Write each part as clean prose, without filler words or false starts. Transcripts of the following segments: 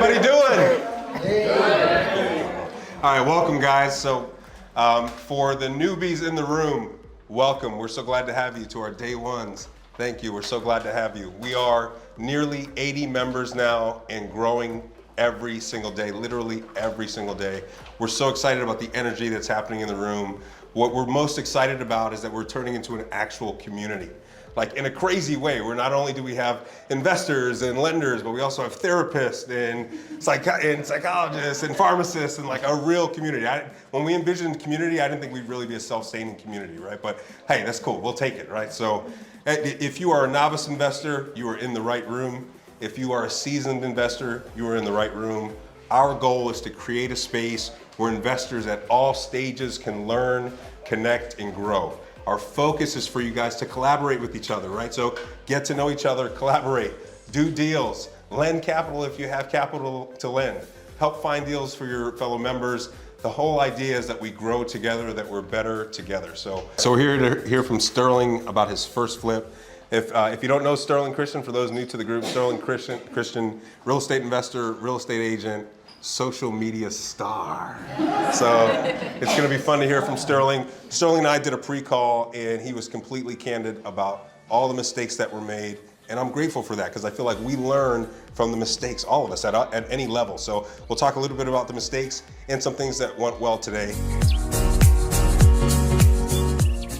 everybody doing? All right, welcome guys. So for the newbies in the room, welcome. We're so glad to have you to our day ones. Thank you, we're so glad to have you. We are nearly 80 members now and growing every single day, literally every single day. We're so excited about the energy that's happening in the room. What we're most excited about is that we're turning into an actual community. Like in a crazy way, where not only do we have investors and lenders, but we also have therapists and psychologists and pharmacists and like a real community. When we envisioned community, I didn't think we'd really be a self-sustaining community, right? But hey, that's cool, we'll take it, right? So if you are a novice investor, you are in the right room. If you are a seasoned investor, you are in the right room. Our goal is to create a space where investors at all stages can learn, connect, and grow. Our focus is for you guys to collaborate with each other, right? So get to know each other, collaborate, do deals, lend capital if you have capital to lend, help find deals for your fellow members. The whole idea is that we grow together, that we're better together. So we're here to hear from Sterling about his first flip. If you don't know Sterling Christian, for those new to the group, Sterling Christian, real estate investor, real estate agent, social media star. So it's gonna be fun to hear from Sterling. Sterling and I did a pre-call and he was completely candid about all the mistakes that were made. And I'm grateful for that because I feel like we learn from the mistakes, all of us at any level. So we'll talk a little bit about the mistakes and some things that went well today.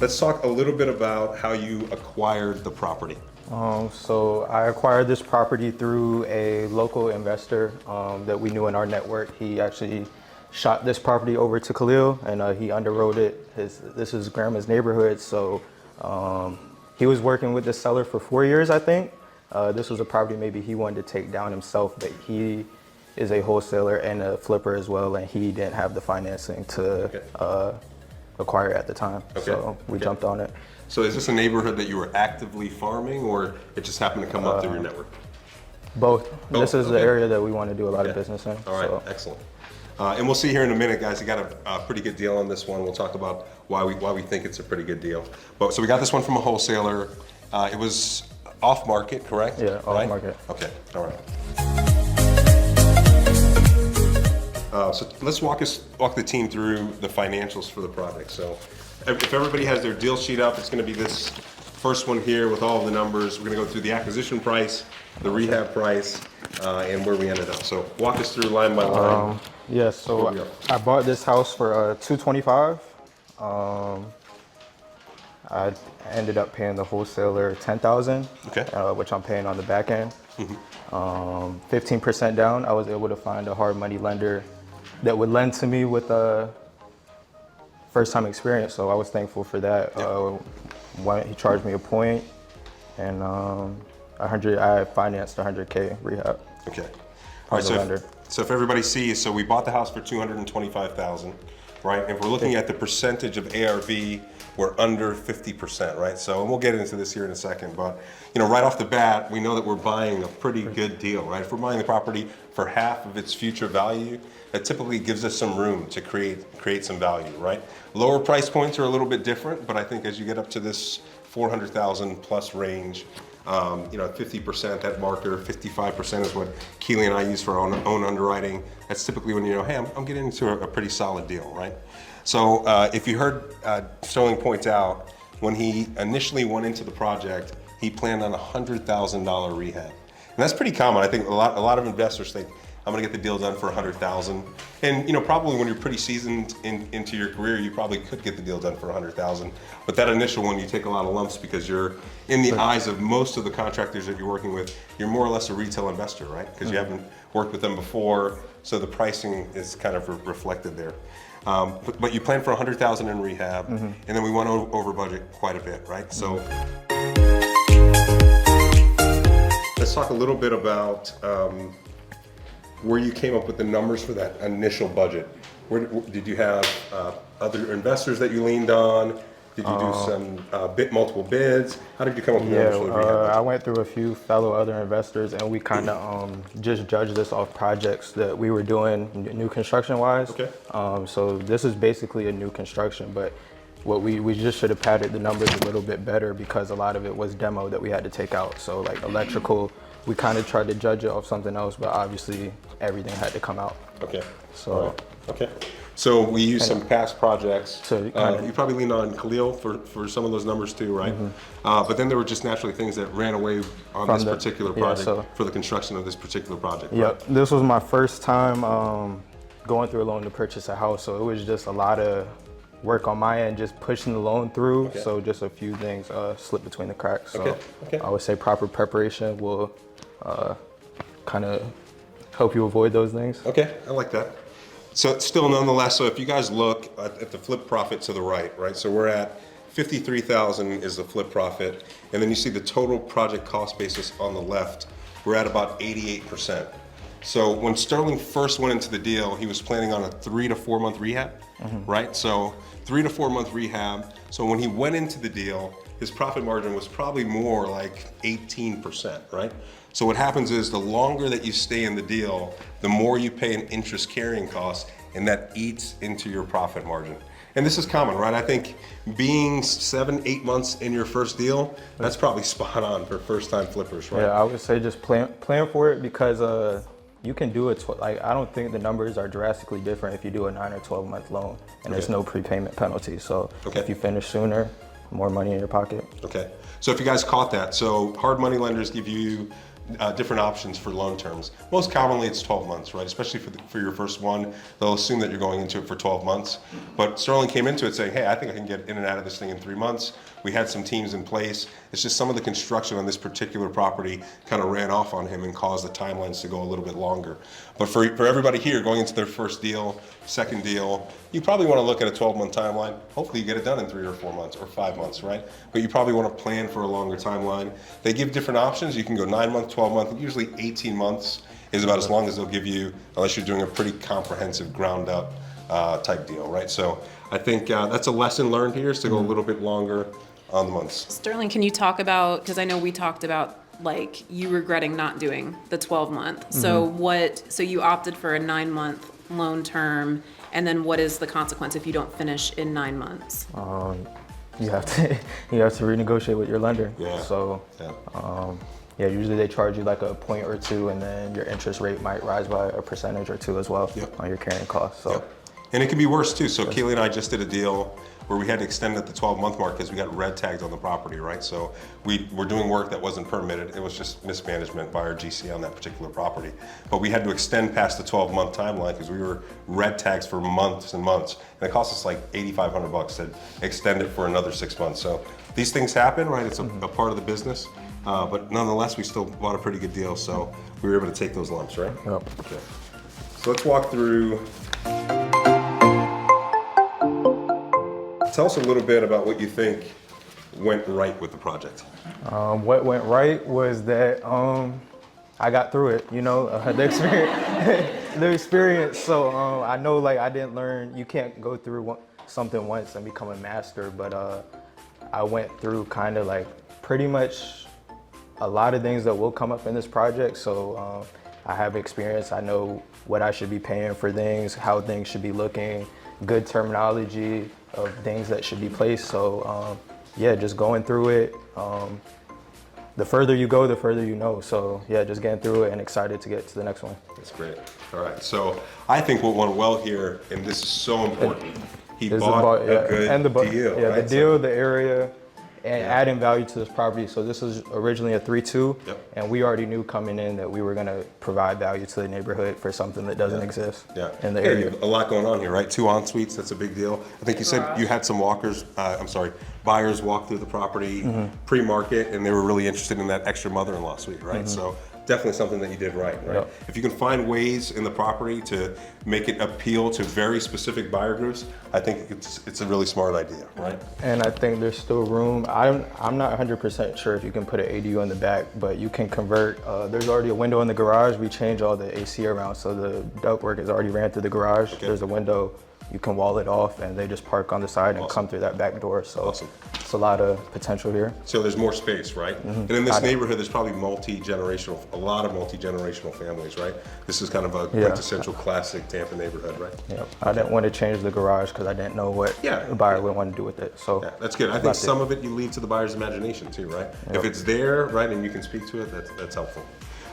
Let's talk a little bit about how you acquired the property. So I acquired this property through a local investor that we knew in our network. He actually shot this property over to Khalil and he underwrote it. This is grandma's neighborhood, so he was working with the seller for 4 years, I think. This was a property maybe he wanted to take down himself, but he is a wholesaler and a flipper as well, and he didn't have the financing to acquire at the time. Okay. So we jumped on it. So is this a neighborhood that you were actively farming or it just happened to come up through your network? Both. This is the area that we want to do a lot of business in. All right, excellent. And we'll see here in a minute, guys, you got a pretty good deal on this one. We'll talk about why we think it's a pretty good deal. But so we got this one from a wholesaler. It was off market, correct? Yeah, off market. Okay, all right. So let's walk the team through the financials for the project. So if everybody has their deal sheet up, it's going to be this first one here with all of the numbers. We're going to go through the acquisition price, the rehab price, and where we ended up. So walk us through line by line. Yeah, so I bought this house for $225. I ended up paying the wholesaler $10,000, which I'm paying on the back end. 15% down. I was able to find a hard money lender that would lend to me with a first-time experience, so I was thankful for that. He charged me a point, and I financed 100K rehab. Okay. All right. So if everybody sees, so we bought the house for $225,000, right? And if we're looking at the percentage of ARV, we're under 50%, right? So, and we'll get into this here in a second, but right off the bat, we know that we're buying a pretty good deal, right? If we're buying the property for half of its future value, that typically gives us some room to create some value, right? Lower price points are a little bit different, but I think as you get up to this 400,000 plus range, 50%, that marker, 55% is what Keely and I use for our own underwriting. That's typically when hey, I'm getting into a pretty solid deal, right? So if you heard Sterling point out, when he initially went into the project, he planned on a $100,000 rehab. And that's pretty common. I think a lot of investors think, I'm gonna get the deal done for $100,000. And probably when you're pretty seasoned into your career, you probably could get the deal done for $100,000. But that initial one, you take a lot of lumps because you're, in the eyes of most of the contractors that you're working with, you're more or less a retail investor, right? Because you haven't worked with them before, so the pricing is kind of reflected there. But you planned for $100,000 in rehab, and then we went over budget quite a bit, right? So let's talk a little bit about where you came up with the numbers for that initial budget. Did you have other investors that you leaned on? Did you do some multiple bids? How did you come up with the numbers for the rehab budget? I went through a few fellow other investors, and we kind of just judged this off projects that we were doing new construction wise. Okay. So this is basically a new construction, but what we just should have padded the numbers a little bit better because a lot of it was demo that we had to take out. So like electrical, we kind of tried to judge it off something else, but obviously everything had to come out. Okay. So. All right. Okay. So we used some past projects. So you probably leaned on Khalil for some of those numbers too, right? But then there were just naturally things that ran away on this particular project for the construction of this particular project. Yep. Right? This was my first time going through a loan to purchase a house, so it was just a lot of work on my end, just pushing the loan through. Okay. So just a few things slipped between the cracks. So Okay. I would say proper preparation will kind of help you avoid those things. Okay, I like that. So still nonetheless, so if you guys look at the flip profit to the right, so we're at 53,000 is the flip profit, and then you see the total project cost basis on the left, we're at about 88%. So when Sterling first went into the deal, he was planning on a 3 to 4 month rehab, right? So 3 to 4 month rehab. So when he went into the deal, his profit margin was probably more like 18%, right? So what happens is the longer that you stay in the deal, the more you pay an interest carrying cost, and that eats into your profit margin. And this is common, right? I think being 7-8 months in your first deal, that's probably spot on for first time flippers, right? Yeah, I would say just plan for it because you can do it. Like I don't think the numbers are drastically different if you do a 9 or 12 month loan, and there's no prepayment penalty. So if you finish sooner, more money in your pocket. Okay. So if you guys caught that, so hard money lenders give you different options for loan terms. Most commonly it's 12 months, right? Especially for your first one, they'll assume that you're going into it for 12 months. But Sterling came into it saying, hey, I think I can get in and out of this thing in 3 months. We had some teams in place. It's just some of the construction on this particular property kind of ran off on him and caused the timelines to go a little bit longer. But for everybody here going into their first deal, second deal, you probably want to look at a 12-month timeline. Hopefully you get it done in 3 or 4 months or 5 months, right? But you probably want to plan for a longer timeline. They give different options. You can go 9 month, 12 month, usually 18 months is about as long as they'll give you, unless you're doing a pretty comprehensive ground up type deal, right? So I think that's a lesson learned here, is to go a little bit longer on the months. Sterling, can you talk about, because I know we talked about like you regretting not doing the 12 month. So you opted for a 9 month loan term, and then what is the consequence if you don't finish in 9 months? You have to renegotiate with your lender. Yeah. So usually they charge you like a point or two, and then your interest rate might rise by a percentage or two as well on your carrying costs. So. And it can be worse too. So Keely and I just did a deal where we had to extend it at the 12-month mark because we got red tagged on the property, right? So we were doing work that wasn't permitted. It was just mismanagement by our GC on that particular property. But we had to extend past the 12-month timeline because we were red tags for months and months. And it cost us like $8,500 to extend it for another 6 months. So these things happen, right? It's a part of the business. But nonetheless, we still bought a pretty good deal. So we were able to take those lumps, right? Yep. Okay. So let's walk through. Tell us a little bit about what you think went right with the project. What went right was that I got through it, the experience. So I know like I didn't learn, you can't go through something once and become a master, but I went through kind of like pretty much a lot of things that will come up in this project. So I have experience, I know what I should be paying for things, how things should be looking, good terminology of things that should be placed. So just going through it. The further you go, the further you know. So just getting through it and excited to get to the next one. That's great. All right. So I think what went well here, and this is so important, he bought a good deal. Yeah, right? the deal, the area, and adding value to this property. So this was originally a 3-2, and we already knew coming in that we were going to provide value to the neighborhood for something that doesn't exist in the area. A lot going on here, right? 2 en-suites, that's a big deal. I think you said you had some buyers walk through the property pre-market, and they were really interested in that extra mother-in-law suite, right? So definitely something that you did right? If you can find ways in the property to make it appeal to very specific buyer groups, I think it's a really smart idea, right? And I think there's still room. I'm not 100% sure if you can put an ADU in the back, but you can convert. There's already a window in the garage. We changed all the AC around, so the ductwork is already ran through the garage. There's a window you can wall it off and they just park on the side and come through that back door. So Awesome. it's a lot of potential here. So there's more space, right? And in this neighborhood, there's probably a lot of multi-generational families, right? This is kind of a quintessential classic Tampa neighborhood, right? Yep. I didn't want to change the garage because I didn't know what the buyer would want to do with it. So yeah, that's good. I think some of it you leave to the buyer's imagination too, right? If it's there, right, and you can speak to it, that's helpful.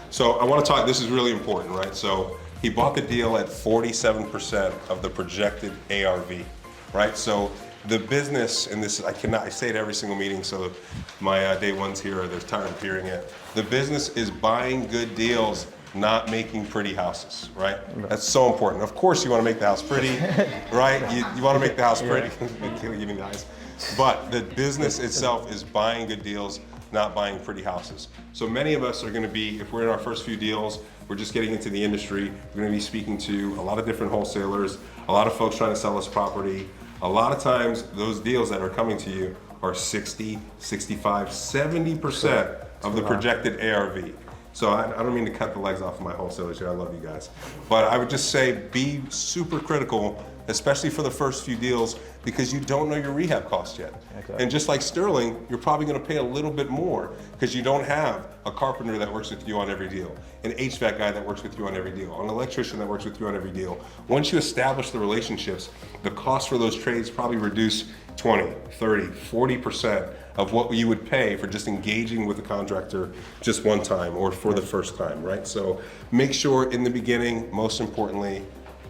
So I want to talk, this is really important, right? So he bought the deal at 47% of the projected ARV, right? So the business, and this, I say it every single meeting, so my day ones here are, they're tired of hearing it. The business is buying good deals, not making pretty houses, right? That's so important. Of course you want to make the house pretty, right? You want to make the house pretty, give me the eyes. But the business itself is buying good deals, not buying pretty houses. So many of us are going to be, if we're in our first few deals, we're just getting into the industry, we're going to be speaking to a lot of different wholesalers, a lot of folks trying to sell us property. A lot of times those deals that are coming to you are 60, 65, 70% of the projected ARV. So I don't mean to cut the legs off of my wholesalers here, I love you guys. But I would just say be super critical, especially for the first few deals, because you don't know your rehab costs yet. Okay. And just like Sterling, you're probably gonna pay a little bit more because you don't have a carpenter that works with you on every deal, an HVAC guy that works with you on every deal, an electrician that works with you on every deal. Once you establish the relationships, the cost for those trades probably reduce 20, 30, 40% of what you would pay for just engaging with a contractor just one time or for the first time, right? So make sure in the beginning, most importantly,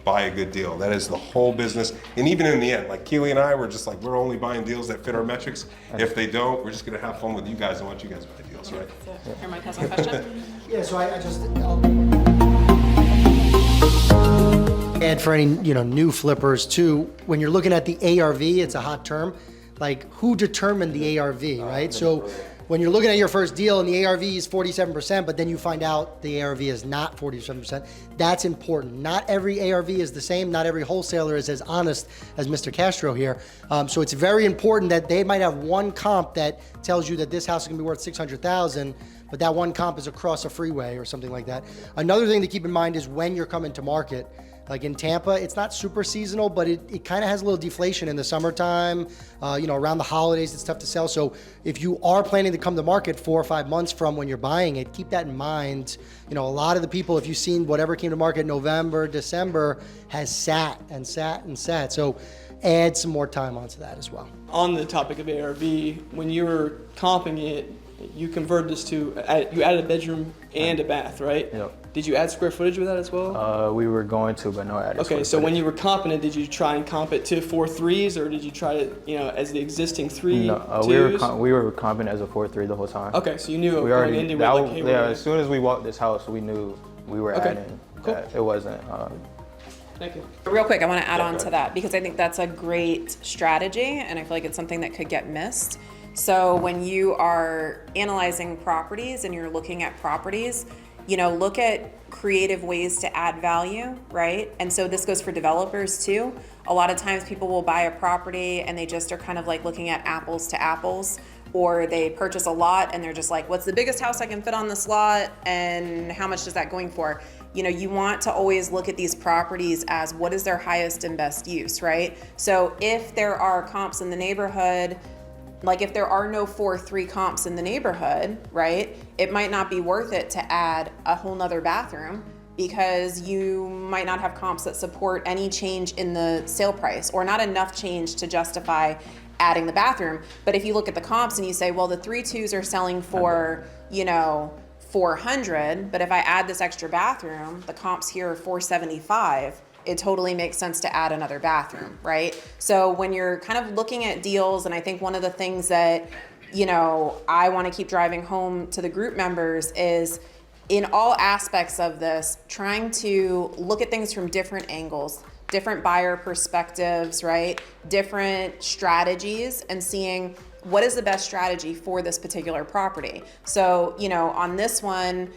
buy a good deal. That is the whole business. And even in the end, like Keely and I, we're just like, we're only buying deals that fit our metrics. If they don't, we're just gonna have fun with you guys and want you guys to buy deals, right? Here, Mike has a question. Yeah, so I'll add for any new flippers too. When you're looking at the ARV, it's a hot term. Like, who determined the ARV, right? So when you're looking at your first deal and the ARV is 47%, but then you find out the ARV is not 47%, that's important. Not every ARV is the same. Not every wholesaler is as honest as Mr. Castro here. So it's very important that they might have one comp that tells you that this house is gonna be worth 600,000, but that one comp is across a freeway or something like that. Another thing to keep in mind is when you're coming to market. Like in Tampa, it's not super seasonal, but it kind of has a little deflation in the summertime. Around the holidays, it's tough to sell. So if you are planning to come to market 4 or 5 months from when you're buying it, keep that in mind. A lot of the people, if you've seen whatever came to market November, December, has sat and sat and sat. So add some more time onto that as well. On the topic of ARV, when you were comping it, you converted this to, you added a bedroom and a bath, right? Yep. Did you add square footage with that as well? We were going to, but no added. Okay, so when you were comping it, did you try and comp it to 4 3s, or did you try to, as the existing 3 No, 2s? we were comping as a 4-3 the whole time. Okay, so you knew We going already, into it, that, like, hey, we're gonna- as soon as we walked this house, we knew we were Okay, adding cool. that. It wasn't. Thank you. Real quick, I want to add on to that because I think that's a great strategy and I feel like it's something that could get missed. So when you are analyzing properties and you're looking at properties, look at creative ways to add value, right? And so this goes for developers too. A lot of times people will buy a property and they just are kind of like looking at apples to apples, or they purchase a lot and they're just like, what's the biggest house I can fit on this lot and how much is that going for? You want to always look at these properties as what is their highest and best use, right? So if there are comps in the neighborhood, like if there are no 4-3 comps in the neighborhood, right, it might not be worth it to add a whole nother bathroom because you might not have comps that support any change in the sale price or not enough change to justify adding the bathroom. But if you look at the comps and you say, well, the 3-2s are selling for, 400, but if I add this extra bathroom, the comps here are 475, it totally makes sense to add another bathroom, right? So when you're kind of looking at deals, and I think one of the things that, I want to keep driving home to the group members is in all aspects of this, trying to look at things from different angles, different buyer perspectives, right? Different strategies, and seeing what is the best strategy for this particular property. So, on this one,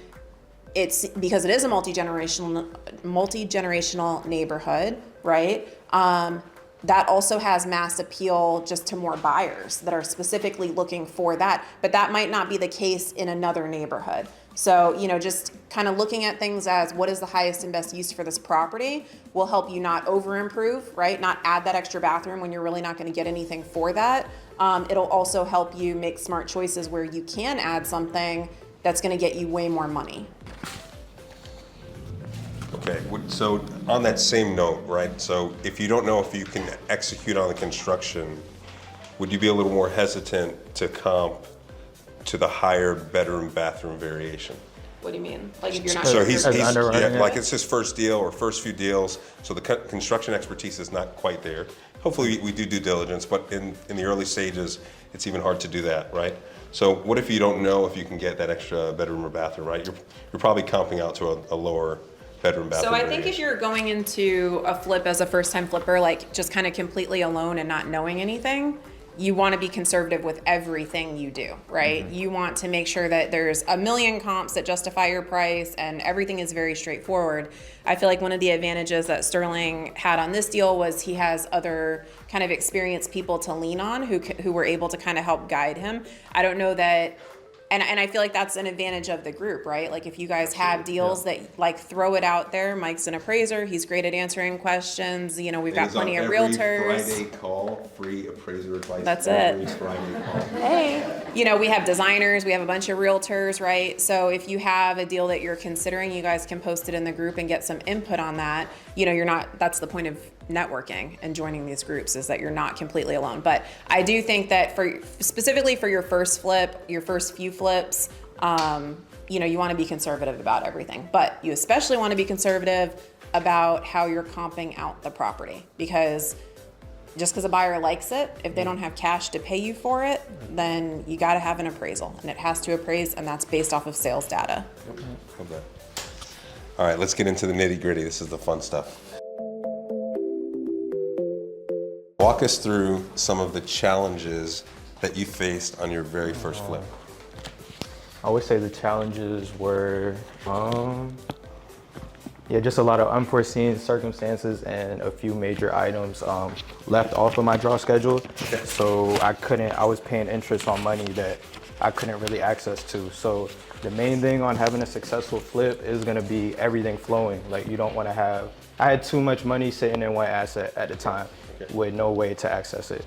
it's because it is a multi-generational neighborhood, right? that also has mass appeal just to more buyers that are specifically looking for that, but that might not be the case in another neighborhood. So, just kind of looking at things as what is the highest and best use for this property will help you not over improve, right? Not add that extra bathroom when you're really not going to get anything for that. It'll also help you make smart choices where you can add something that's going to get you way more money. Okay, so on that same note, right? So if you don't know if you can execute on the construction, would you be a little more hesitant to comp to the higher bedroom bathroom variation? What do you mean? Like if you're not So sure he's if you're- yeah, like it's his first deal or first few deals, so the construction expertise is not quite there. Hopefully we do due diligence, but in the early stages, it's even hard to do that, right? So what if you don't know if you can get that extra bedroom or bathroom, right? You're probably comping out to a lower bedroom bathroom So I think variation. if you're going into a flip as a first time flipper, like just kind of completely alone and not knowing anything, you want to be conservative with everything you do, right? You want to make sure that there's a million comps that justify your price and everything is very straightforward. I feel like one of the advantages that Sterling had on this deal was he has other kind of experienced people to lean on who were able to kind of help guide him. I don't know that, and I feel like that's an advantage of the group, right? Like if you guys have deals that like throw it out there, Mike's an appraiser, he's great at answering questions, we've got plenty of realtors. Friday call, free appraiser advice. That's every it. Friday call. Hey, we have designers, we have a bunch of realtors, right? So if you have a deal that you're considering, you guys can post it in the group and get some input on that. That's the point of networking and joining these groups, is that you're not completely alone. But I do think that specifically for your first flip, your first few flips, you want to be conservative about everything, but you especially want to be conservative about how you're comping out the property, because just because a buyer likes it, if they don't have cash to pay you for it, then you got to have an appraisal, and it has to appraise, and that's based off of sales data. Okay. All right, let's get into the nitty gritty. This is the fun stuff. Walk us through some of the challenges that you faced on your very first flip. I would say the challenges were, just a lot of unforeseen circumstances and a few major items left off of my draw schedule. So I was paying interest on money that I couldn't really access to. So the main thing on having a successful flip is gonna be everything flowing. Like you don't wanna I had too much money sitting in one asset at a time with no way to access it.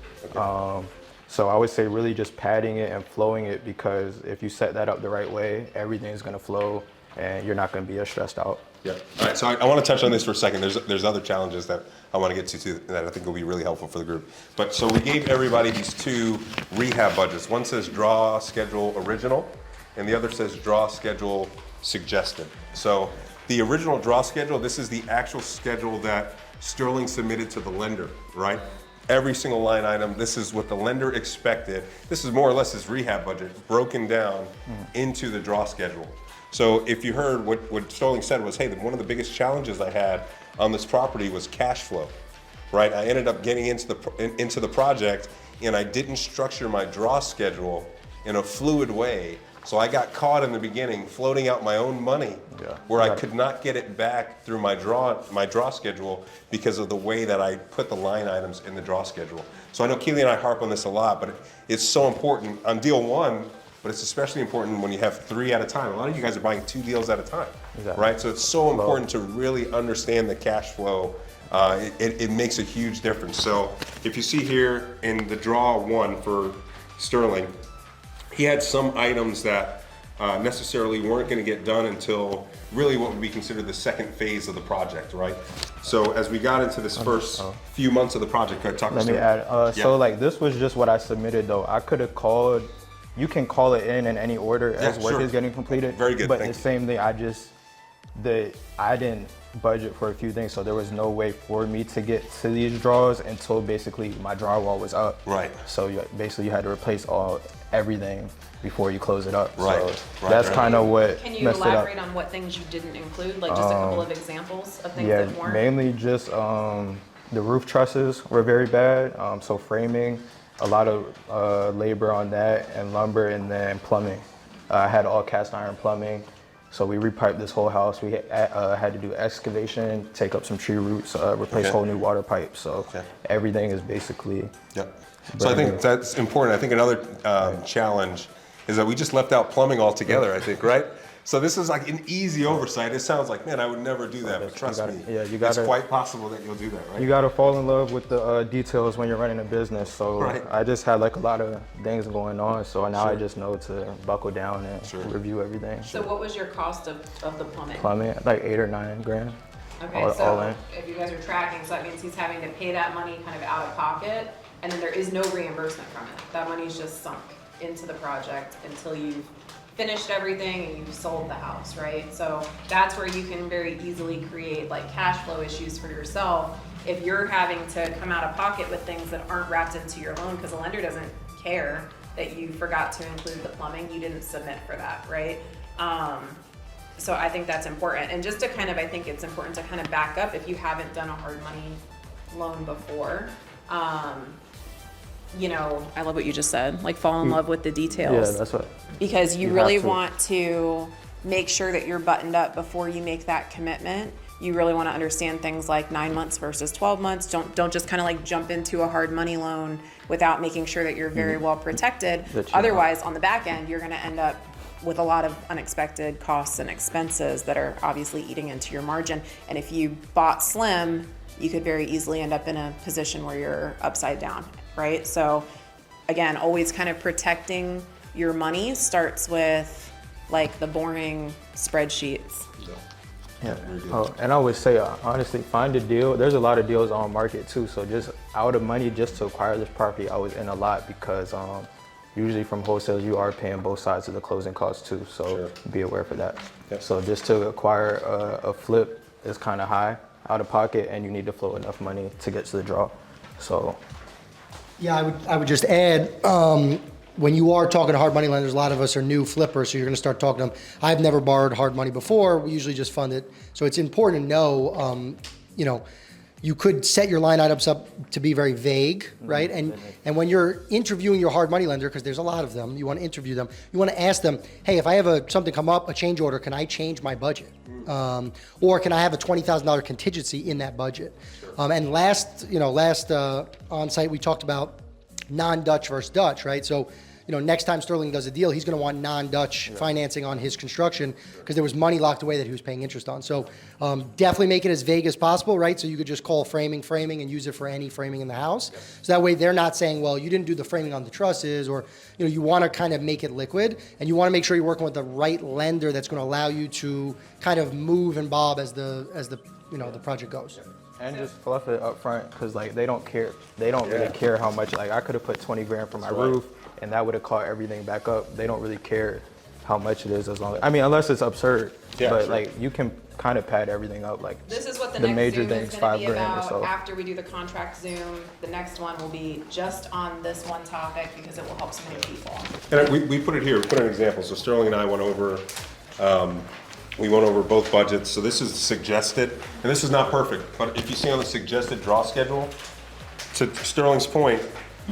So I would say really just padding it and flowing it, because if you set that up the right way, everything's gonna flow and you're not gonna be as stressed out. Yeah. All right, so I want to touch on this for a second. There's other challenges that I want to get to that I think will be really helpful for the group. But so we gave everybody these two rehab budgets. One says draw schedule original, and the other says draw schedule suggested. So the original draw schedule, this is the actual schedule that Sterling submitted to the lender, right? Every single line item, this is what the lender expected. This is more or less his rehab budget broken down into the draw schedule. So if you heard what Sterling said was, hey, one of the biggest challenges I had on this property was cash flow, right? I ended up getting into the project and I didn't structure my draw schedule in a fluid way. So I got caught in the beginning floating out my own money where I could not get it back through my draw schedule because of the way that I put the line items in the draw schedule. So I know Keely and I harp on this a lot, but it's so important on deal one, but it's especially important when you have 3 at a time. A lot of you guys are buying 2 deals at a time, right? So it's so important to really understand the cash flow. It makes a huge difference. So if you see here in the draw one for Sterling, he had some items that necessarily weren't going to get done until really what would be considered the second phase of the project, right? So as we got into this first few months of the project, talk to Let me add, so like this was just what I submitted though. I could have called, you can call it in any order as work is getting completed. Very good, But thank the you. same thing, I didn't budget for a few things, so there was no way for me to get to these draws until basically my drywall was up. Right. So basically you had to replace everything before you close it up. Right, So that's kind of what Can you messed it up. elaborate on what things you didn't include, like just a couple of examples of things Yeah, that weren't? mainly just the roof trusses were very bad. So framing, a lot of labor on that, and lumber, and then plumbing. I had all cast iron plumbing. So we repiped this whole house. We had to do excavation, take up some tree roots, replace Okay. whole new water pipes. So Okay. everything is basically. Yep. So I think that's important. I think another challenge is that we just left out plumbing altogether, I think, right? So this is like an easy oversight. It sounds like, man, I would never do that, but trust me, it's quite possible that you'll do that, right? You gotta fall in love with the details when you're running a business. So Right. I just had like a lot of things going on. So now I Sure. just know to buckle down and Sure. review everything. So what was your cost of the plumbing? Plumbing, like 8 or 9 grand. Okay, all so in. if you guys are tracking, so that means he's having to pay that money kind of out of pocket, and then there is no reimbursement from it. That money's just sunk into the project until you've finished everything and you've sold the house, right? So that's where you can very easily create like cash flow issues for yourself if you're having to come out of pocket with things that aren't wrapped into your loan, because the lender doesn't care that you forgot to include the plumbing, you didn't submit for that, right? So I think that's important. And just to kind of, I think it's important to kind of back up if you haven't done a hard money loan before. You know, I love what you just said, like fall in love with the details. Yeah, that's what. Because you You really have to. want to make sure that you're buttoned up before you make that commitment. You really want to understand things like 9 months versus 12 months. Don't just kind of like jump into a hard money loan without making sure that you're very well protected. That you Otherwise, on the back end, you're going to end up with a lot of unexpected costs and expenses that are obviously eating into your margin. And if you bought slim, you could very easily end up in a position where you're upside down, right? So again, always kind of protecting your money starts with like the boring spreadsheets. Yeah. Oh, and I would say, honestly, find a deal. There's a lot of deals on market too. So just out of money just to acquire this property, I was in a lot because usually from wholesales, you are paying both sides of the closing costs too. So Sure. be aware for that. Yep. So just to acquire a flip is kind of high out of pocket, and you need to flow enough money to get to the draw. So Yeah, I would just add, when you are talking to hard money lenders, a lot of us are new flippers, so you're gonna start talking to them. I've never borrowed hard money before, we usually just fund it. So it's important to know, you know, you could set your line items up to be very vague, right? And when you're interviewing your hard money lender, because there's a lot of them, you want to interview them. You want to ask them, hey, if I have something come up, a change order, can I change my budget? Or can I have a $20,000 contingency in that budget? And last on-site we talked about non-Dutch versus Dutch, right? So, you know, next time Sterling does a deal, he's going to want non-Dutch financing on his construction because there was money locked away that he was paying interest on. So definitely make it as vague as possible, right? So you could just call framing and use it for any framing in the house. So that way they're not saying, well, you didn't do the framing on the trusses, or, you know, you want to kind of make it liquid, and you want to make sure you're working with the right lender that's going to allow you to kind of move and bob as the the project goes. and just fluff it up front, because like they don't care. They don't really care how much. Like I could have put 20 grand for my roof, and that would have caught everything back up. They don't really care how much it is, as long as, I mean, unless it's absurd. Yeah, but sure. like you can kind of pad everything up. Like This is what the the next major Zoom is things, gonna 5 be grand or about. so. After we do the contract Zoom, the next one will be just on this one topic because it will help so many people. And we put it here, we put an example. So Sterling and I went over, both budgets. So this is suggested, and this is not perfect, but if you see on the suggested draw schedule, to Sterling's point,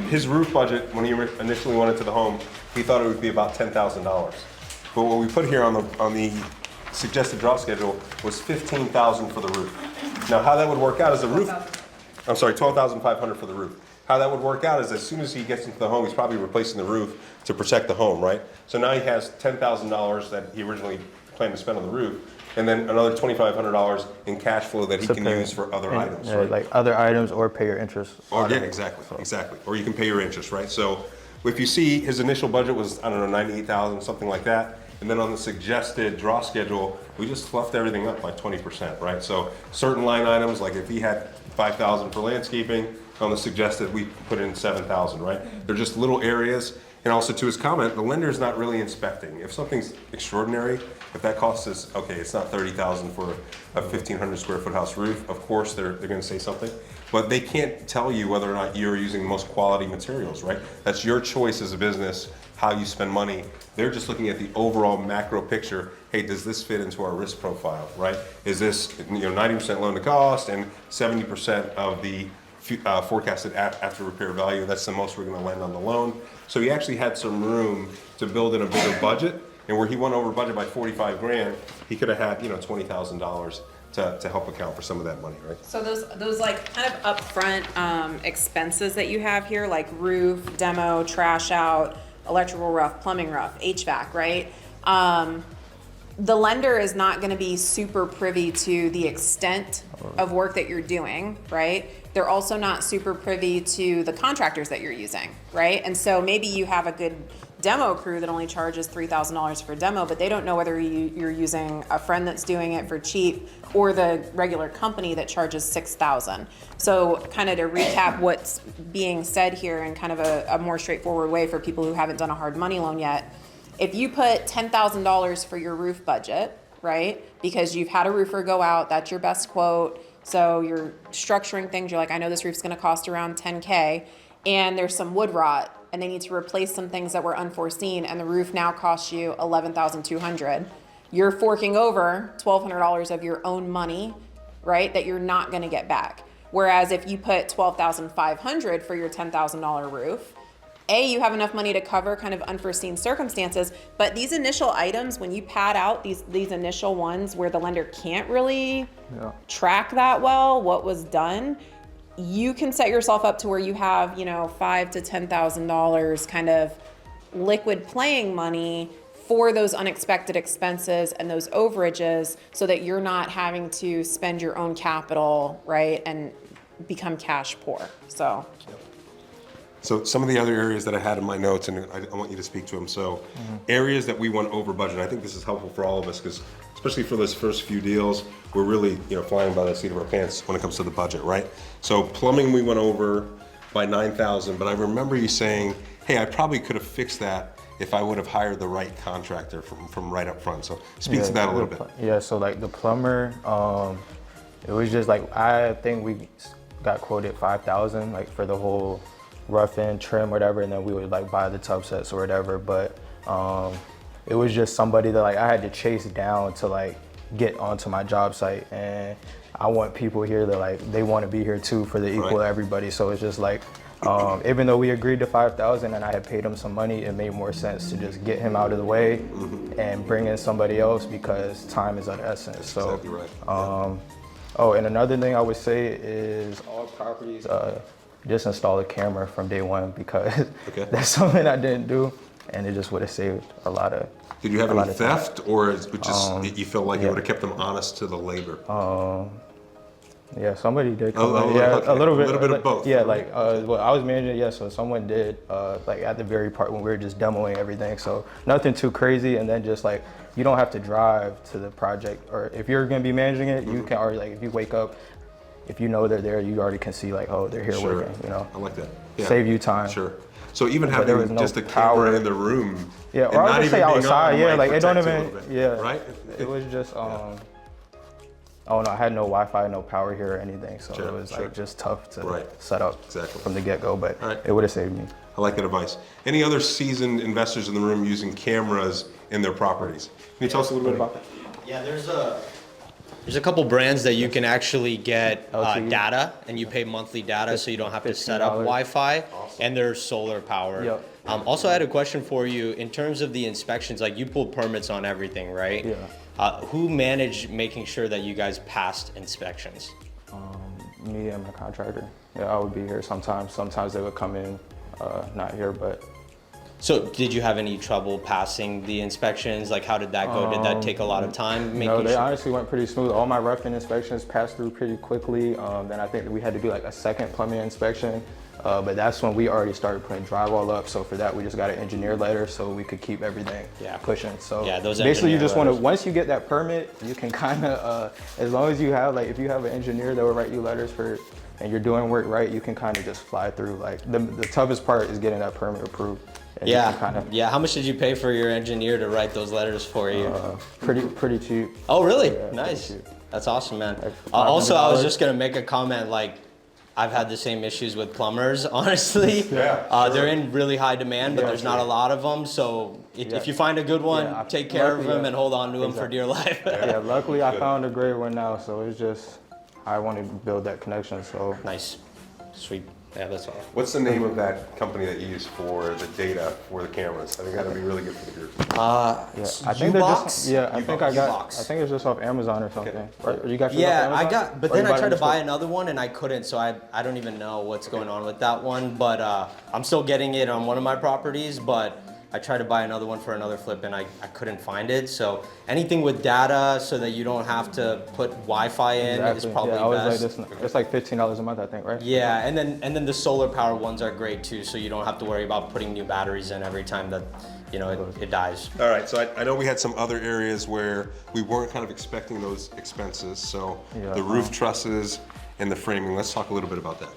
his roof budget, when he initially went into the home, he thought it would be about $10,000. But what we put here on the suggested draw schedule was $15,000 for the roof. Now, how that would work out is the roof, I'm sorry, $12,500 for the roof. How that would work out is as soon as he gets into the home, he's probably replacing the roof to protect the home, right? So now he has $10,000 that he originally planned to spend on the roof, and then another $2,500 in cash flow that he To can pay- use for other and, items, yeah, right? like other items, or pay your interest. Or, on yeah, it. exactly, So- exactly. Or you can pay your interest, right? So if you see his initial budget was, I don't know, 98,000, something like that. And then on the suggested draw schedule, we just fluffed everything up by 20%, right? So certain line items, like if he had 5,000 for landscaping, on the suggested, we put in 7,000, right? They're just little areas. And also to his comment, the lender is not really inspecting. If something's extraordinary, if that cost is, okay, it's not 30,000 for a 1,500 square foot house roof, of course they're gonna say something. But they can't tell you whether or not you're using the most quality materials, right? That's your choice as a business, how you spend money. They're just looking at the overall macro picture. Hey, does this fit into our risk profile, right? Is this 90% loan to cost and 70% of the forecasted after repair value? That's the most we're gonna lend on the loan. So he actually had some room to build in a bigger budget and where he went over budget by 45 grand, he could have had, you know, $20,000 to help account for some of that money, right? So those like kind of upfront expenses that you have here, like roof, demo, trash out, electrical rough, plumbing rough, HVAC, right? The lender is not going to be super privy to the extent of work that you're doing, right? They're also not super privy to the contractors that you're using, right? And so maybe you have a good demo crew that only charges $3,000 for a demo, but they don't know whether you're using a friend that's doing it for cheap or the regular company that charges $6,000. So kind of to recap what's being said here in kind of a more straightforward way for people who haven't done a hard money loan yet, if you put $10,000 for your roof budget, right? Because you've had a roofer go out, that's your best quote. So you're structuring things, you're like, I know this roof's gonna cost around 10K, and there's some wood rot, and they need to replace some things that were unforeseen, and the roof now costs you $11,200. You're forking over $1,200 of your own money, right? That you're not gonna get back. Whereas if you put $12,500 for your $10,000 roof, you have enough money to cover kind of unforeseen circumstances, but these initial items, when you pad out these initial ones where the lender can't really track that well what was done, you can set yourself up to where you have, you know, $5,000 to $10,000 kind of liquid playing money for those unexpected expenses and those overages, so that you're not having to spend your own capital, right, and become cash poor. So some of the other areas that I had in my notes, and I want you to speak to them. So areas that we went over budget, I think this is helpful for all of us, because especially for those first few deals, we're really, you know, flying by the seat of our pants when it comes to the budget, right? So plumbing, we went over by 9,000, but I remember you saying, hey, I probably could have fixed that if I would have hired the right contractor from right up front. So speak to that a little bit. Yeah, so like the plumber, it was just like, I think we got quoted 5,000 like for the whole rough in, trim, whatever, and then we would like buy the tub sets or whatever. But it was just somebody that like I had to chase down to like get onto my job site, and I want people here that like they want to be here too for the equal everybody. So it's just like even though we agreed to 5,000 and I had paid him some money, it made more sense to just get him out of the way and bring in somebody else, because time is of the essence. So Exactly right. oh, and another thing I would say is all properties just install a camera from day one, because that's something I didn't do, and it just would have saved a lot of. Did you have any theft, or is it just you feel like it would have kept them honest to the labor? Yeah, somebody did come. A little bit of both. Yeah, like well, I was managing it. Yeah, so someone did like at the very part when we were just demoing everything. So nothing too crazy, and then just like you don't have to drive to the project, or if you're gonna be managing it, you can already, like, if you wake up, if you know they're there, you already can see like, oh, they're here working. You know, I like that. Yeah. Save you time. Sure. So even having just a camera in the room, yeah, or I would just say outside. Yeah, like it don't even. Yeah, right. It was just oh no, I had no Wi-Fi, no power here or anything, so it was like just tough to set up from the get-go, but it would have saved me. I like that advice. Any other seasoned investors in the room using cameras in their properties? Can you tell us a little bit about that? Yeah, there's a couple brands that you can actually get data, and you pay monthly data, so you don't have to set up Wi-Fi, and they're solar powered. Yep. Also, I had a question for you in terms of the inspections. Like, you pulled permits on everything, right? Yeah. Who managed making sure that you guys passed inspections? Me and my contractor. Yeah, I would be here sometimes. Sometimes they would come in, not here, but. So did you have any trouble passing the inspections? Like, how did that go? Did that take a lot of time? No, they honestly went pretty smooth. All my rough-in inspections passed through pretty quickly. Then I think we had to do like a second plumbing inspection, but that's when we already started putting drywall up. So for that, we just got an engineer letter so we could keep everything pushing. So basically, you just want to, once you get that permit, you can kind of, as long as you have, like, if you have an engineer that will write you letters for, and you're doing work right, you can kind of just fly through. Like the toughest part is getting that permit approved. Yeah. How much did you pay for your engineer to write those letters for you? Pretty cheap. Oh, really? Yeah, nice. That's awesome, man. Also, I was just gonna make a comment. Like, I've had the same issues with plumbers, honestly. They're in really high demand, but there's not a lot of them. So if you find a good one, take care of them and hold on to them for dear life. Luckily I found a great one now, so it's just, I want to build that connection. So nice, sweet. Yeah, that's all. What's the name of that company that you use for the data for the cameras? I think that'd be really good for the group. Yeah, I think they're just. Yeah, I think I got. U-Box. I think it's just off Amazon or something. Right? You got yours Yeah, off I Amazon? got, but Or you then I bought it tried in to store? buy another one and I couldn't, so I don't even know what's going on with that one. But I'm still getting it on one of my properties, but I tried to buy another one for another flip and I couldn't find it. So anything with data so that you don't have to put Wi-Fi in is probably yeah, I was best. like this. It's like $15 a month, I think, right? Yeah, and then the solar power ones are great too, so you don't have to worry about putting new batteries in every time that it dies. All right, so I know we had some other areas where we weren't kind of expecting those expenses. So Yeah, the roof trusses and the framing. Let's talk a little bit about that.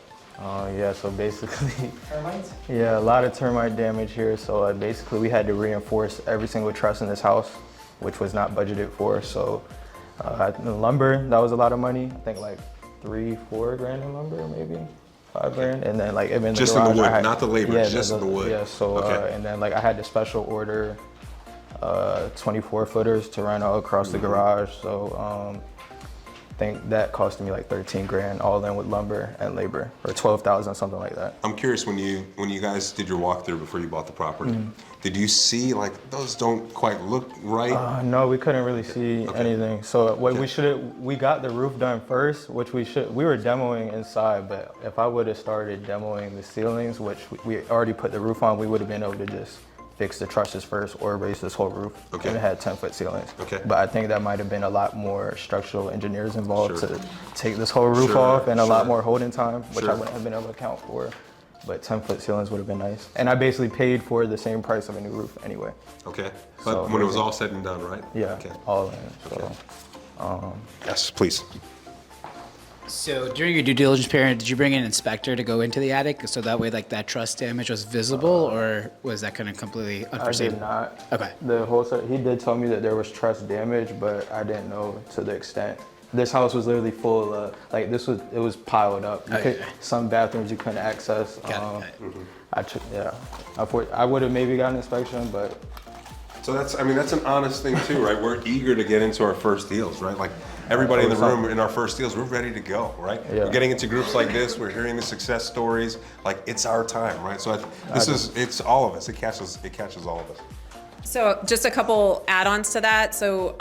Yeah, so basically, Termites? yeah, a lot of termite damage here. So basically, we had to reinforce every single truss in this house, which was not budgeted for. So the lumber, that was a lot of money. I think like 3-4 grand in lumber, maybe 5 grand. And then like even Just in the garage, wood, I had- not the labor, yeah, just the wood. Yeah, so Okay. and then like I had to special order 24 footers to run all across the garage. So I think that cost me like 13 grand all in with lumber and labor, or 12,000, something like that. I'm curious, when you guys did your walkthrough before you bought the property, did you see like those don't quite look right? No, we couldn't really see anything. So what we got the roof done first, which we were demoing inside, but if I would have started demoing the ceilings, which we already put the roof on, we would have been able to just fix the trusses first or raise this whole roof. Okay. And it had 10-foot ceilings. Okay. But I think that might have been a lot more structural engineers involved Sure. to take this whole roof Sure, off and a lot sure. more holding time, which I Sure. wouldn't have been able to account for. But 10-foot ceilings would have been nice. And I basically paid for the same price of a new roof anyway. Okay, but So when it was all said and done, right? Yeah, Okay. all in. So. Yes, please. So during your due diligence period, did you bring an inspector to go into the attic so that way like that truss damage was visible, or was that kind of completely I unforeseen? did not. Okay. The wholesaler, he did tell me that there was truss damage, but I didn't know to the extent. This house was literally full of, like it was piled up. Okay. Some bathrooms you couldn't access. Got it. I would have maybe got an inspection, but So that's an honest thing too, right? We're eager to get into our first deals, right? Like everybody in the room in our first deals, we're ready to go, right? Yeah. We're getting into groups like this, we're hearing the success stories, like it's our time, right? So it's all of us, it catches all of us. So just a couple add-ons to that. So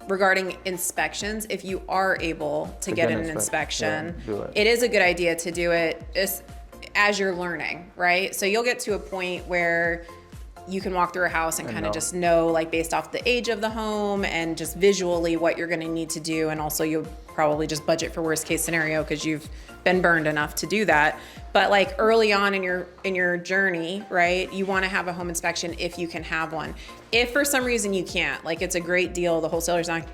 regarding inspections, if you are able to get an inspection, yeah, do it. it is a good idea to do it as you're learning, right? So you'll get to a point where you can walk through a house and kind of just know, like based off the age of the home and just visually what you're going to need to do. And also you'll probably just budget for worst case scenario because you've been burned enough to do that. But like early on in your journey, right, you want to have a home inspection if you can have one. If for some reason you can't, like it's a great deal, the wholesaler's not,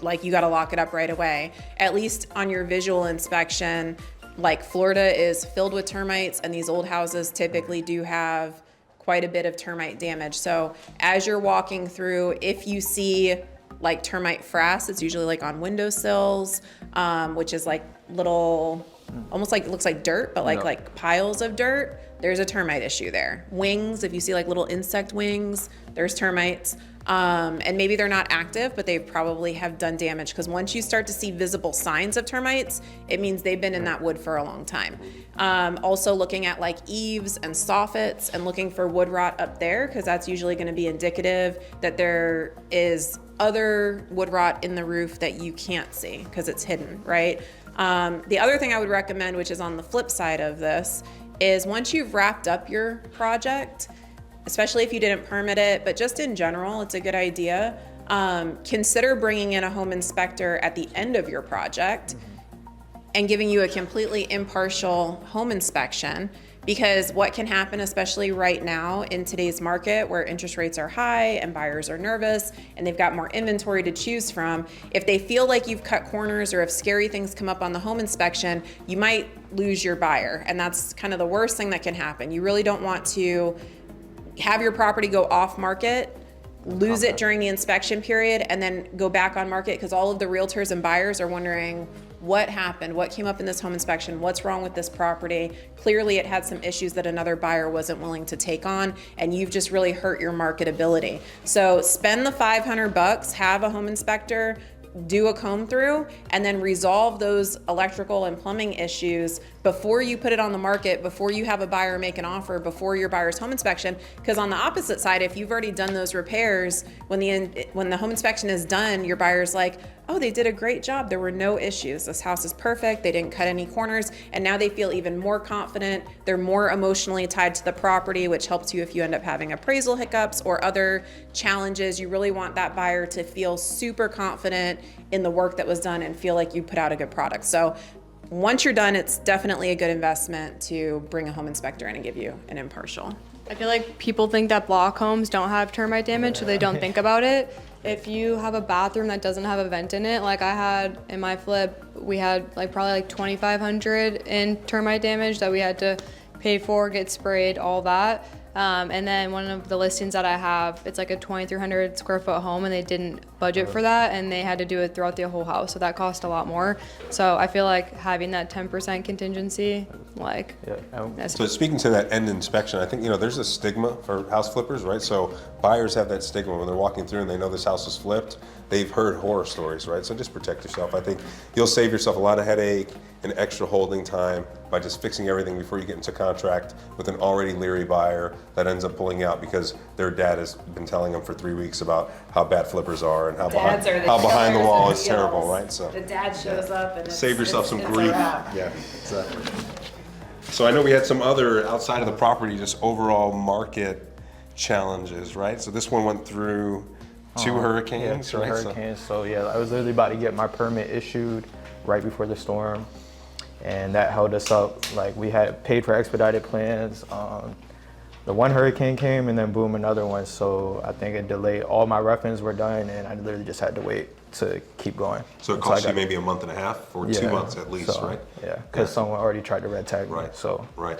like you got to lock it up right away. At least on your visual inspection, like Florida is filled with termites and these old houses typically do have quite a bit of termite damage. So as you're walking through, if you see like termite frass, it's usually like on windowsills, which is like little, almost like, it looks like dirt, but like piles of dirt, there's a termite issue there. Wings, if you see like little insect wings, there's termites. And maybe they're not active, but they probably have done damage, because once you start to see visible signs of termites, it means they've been in that wood for a long time. Also looking at like eaves and soffits and looking for wood rot up there, because that's usually going to be indicative that there is other wood rot in the roof that you can't see because it's hidden, right? The other thing I would recommend, which is on the flip side of this, is once you've wrapped up your project, especially if you didn't permit it, but just in general, it's a good idea. Consider bringing in a home inspector at the end of your project and giving you a completely impartial home inspection, because what can happen, especially right now in today's market where interest rates are high and buyers are nervous and they've got more inventory to choose from, if they feel like you've cut corners or if scary things come up on the home inspection, you might lose your buyer. And that's kind of the worst thing that can happen. You really don't want to have your property go off market, lose it during the inspection period, and then go back on market, because all of the realtors and buyers are wondering what happened, what came up in this home inspection, what's wrong with this property. Clearly it had some issues that another buyer wasn't willing to take on, and you've just really hurt your marketability. So spend the $500, have a home inspector do a comb through, and then resolve those electrical and plumbing issues before you put it on the market, before you have a buyer make an offer, before your buyer's home inspection. Because on the opposite side, if you've already done those repairs, when the home inspection is done, your buyer's like, oh, they did a great job. There were no issues. This house is perfect. They didn't cut any corners. And now they feel even more confident. They're more emotionally tied to the property, which helps you if you end up having appraisal hiccups or other challenges. You really want that buyer to feel super confident in the work that was done and feel like you put out a good product. So once you're done, it's definitely a good investment to bring a home inspector in and give you an impartial. I feel like people think that block homes don't have termite damage, so they don't think about it. If you have a bathroom that doesn't have a vent in it, like I had in my flip, we had like probably like 2,500 in termite damage that we had to pay for, get sprayed, all that. And then one of the listings that I have, it's like a 2,300 square foot home, and they didn't budget for that, and they had to do it throughout the whole house, so that cost a lot more. So I feel like having that 10% contingency, like, So speaking to that end inspection, I think, there's a stigma for house flippers, right? So buyers have that stigma when they're walking through and they know this house is flipped. They've heard horror stories, right? So just protect yourself. I think you'll save yourself a lot of headache and extra holding time by just fixing everything before you get into contract with an already leery buyer that ends up pulling out because their dad has been telling them for 3 weeks about how bad flippers are and how behind the wall is terrible, right? So the dad shows up and save yourself some grief. Yeah, exactly. So I know we had some other outside of the property, just overall market challenges, right? So this one went through two hurricanes, yeah, two right? hurricanes. So yeah, I was literally about to get my permit issued right before the storm, and that held us up. Like, we had paid for expedited plans. The one hurricane came, and then boom, another one. So I think it delayed. All my rough-ins were done, and I literally just had to wait to keep going. So it cost you maybe a month and a half or 2 months at least, right? Yeah, because someone already tried to red tag me. Right. So right.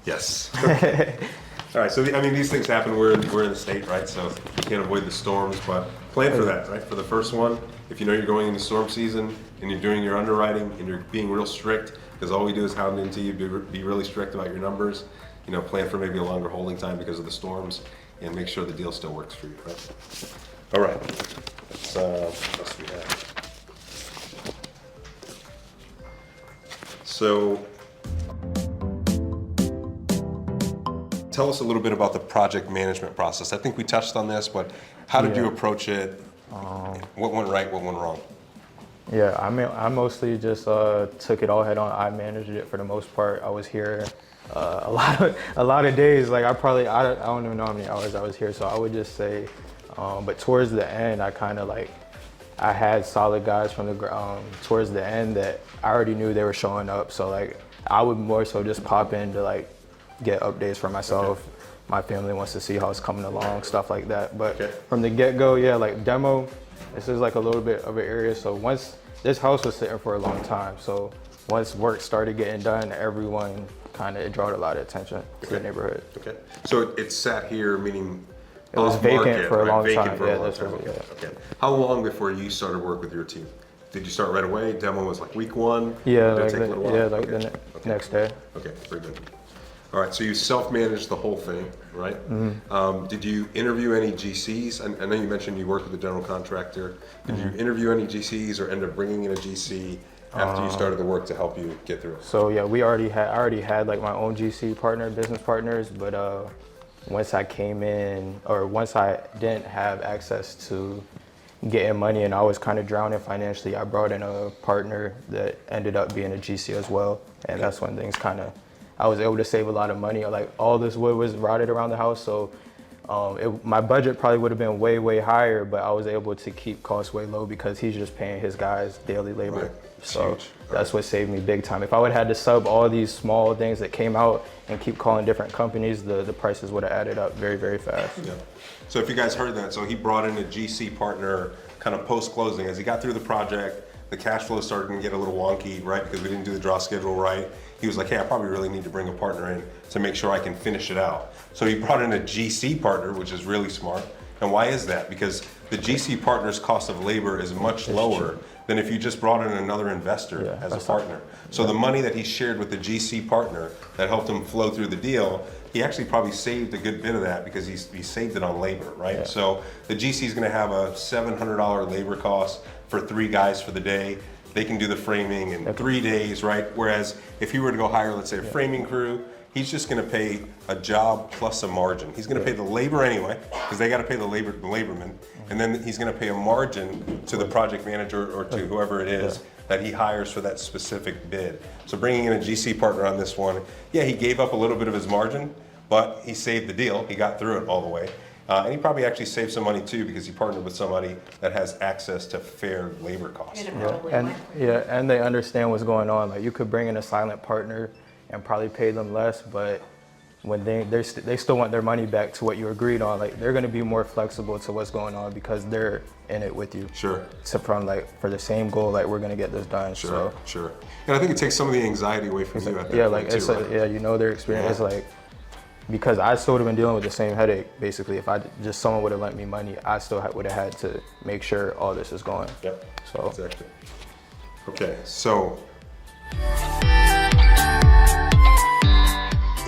Yes. All right. So these things happen. We're in the state, right? So you can't avoid the storms, but plan for that, right? For the first one, if you know you're going into storm season and you're doing your underwriting and you're being real strict, because all we do is hound into you, be really strict about your numbers. Plan for maybe a longer holding time because of the storms, and make sure the deal still works for you, right? All right. Let's, what else do we have? So, tell us a little bit about the project management process. I think we touched on this, but how did you approach it? What went right, what went wrong? yeah, I mostly just took it all head on. I managed it for the most part. I was here a lot of days. Like, I don't even know how many hours I was here. So I would just say, but towards the end, I had solid guys from the towards the end that I already knew they were showing up. So like, I would more so just pop in to like get updates for myself. Okay. My family wants to see how it's coming along, stuff like that. But from the get-go, yeah, like demo, this is like a little bit of an area. So once this house was sitting for a long time, so once work started getting done, everyone it drawed a lot of attention to the neighborhood. Okay. So it sat here, meaning it was vacant market, for a right? long Vacant time. for a long That's time. right. Okay. Okay. How long before you started work with your team? Did you start right away? Demo was like week one? Yeah, Did it take a little while? the next day. Okay, very good. All right, so you self-managed the whole thing, right? Mm-hmm. Did you interview any GCs? I know you mentioned you worked with a general contractor. Did you interview any GCs or end up bringing in a GC after you started the work to help you get through it? So yeah, I already had like my own GC partner, business partners, but once I came in, or once I didn't have access to getting money and I was kind of drowning financially, I brought in a partner that ended up being a GC as well. And that's when things I was able to save a lot of money. Like, all this wood was rotted around the house, so my budget probably would have been way, way higher, but I was able to keep costs way low because he's just paying his guys daily labor. Right. So that's what saved me big time. If I would have had to sub all these small things that came out and keep calling different companies, the prices would have added up very, very fast. Yeah. So if you guys heard that, so he brought in a GC partner kind of post-closing. As he got through the project, the cash flow started to get a little wonky, right? Because we didn't do the draw schedule right. He was like, hey, I probably really need to bring a partner in to make sure I can finish it out. So he brought in a GC partner, which is really smart. And why is that? Because the GC partner's cost of labor is much lower than if you just brought in another investor as a partner. So the money that he shared with the GC partner that helped him flow through the deal, he actually probably saved a good bit of that because he saved it on labor, right? Yeah. So the GC is gonna have a $700 labor cost for 3 guys for the day. they can do the framing in 3 days, right? Whereas if he were to go hire, let's say, a framing crew, he's just gonna pay a job plus a margin. He's gonna pay the labor anyway, because they gotta pay the laborman, and then he's gonna pay a margin to the project manager or to whoever it is that he hires for that specific bid. So bringing in a GC partner on this one, yeah, he gave up a little bit of his margin, but he saved the deal. He got through it all the way. And he probably actually saved some money too, because he partnered with somebody that has access to fair labor costs. And they understand what's going on. Like, you could bring in a silent partner and probably pay them less, but when they still want their money back to what you agreed on, like, they're gonna be more flexible to what's going on because they're in it with you. Sure. So from, like, for the same goal, like, we're gonna get this done. Sure, sure. And I think it takes some of the anxiety away from you at that yeah, point like, too, it's right? yeah, you know their experience. It's like, because I still would have been dealing with the same headache, basically. If someone would have lent me money, I still would have had to make sure all this is going. Yep, So. exactly. Okay, so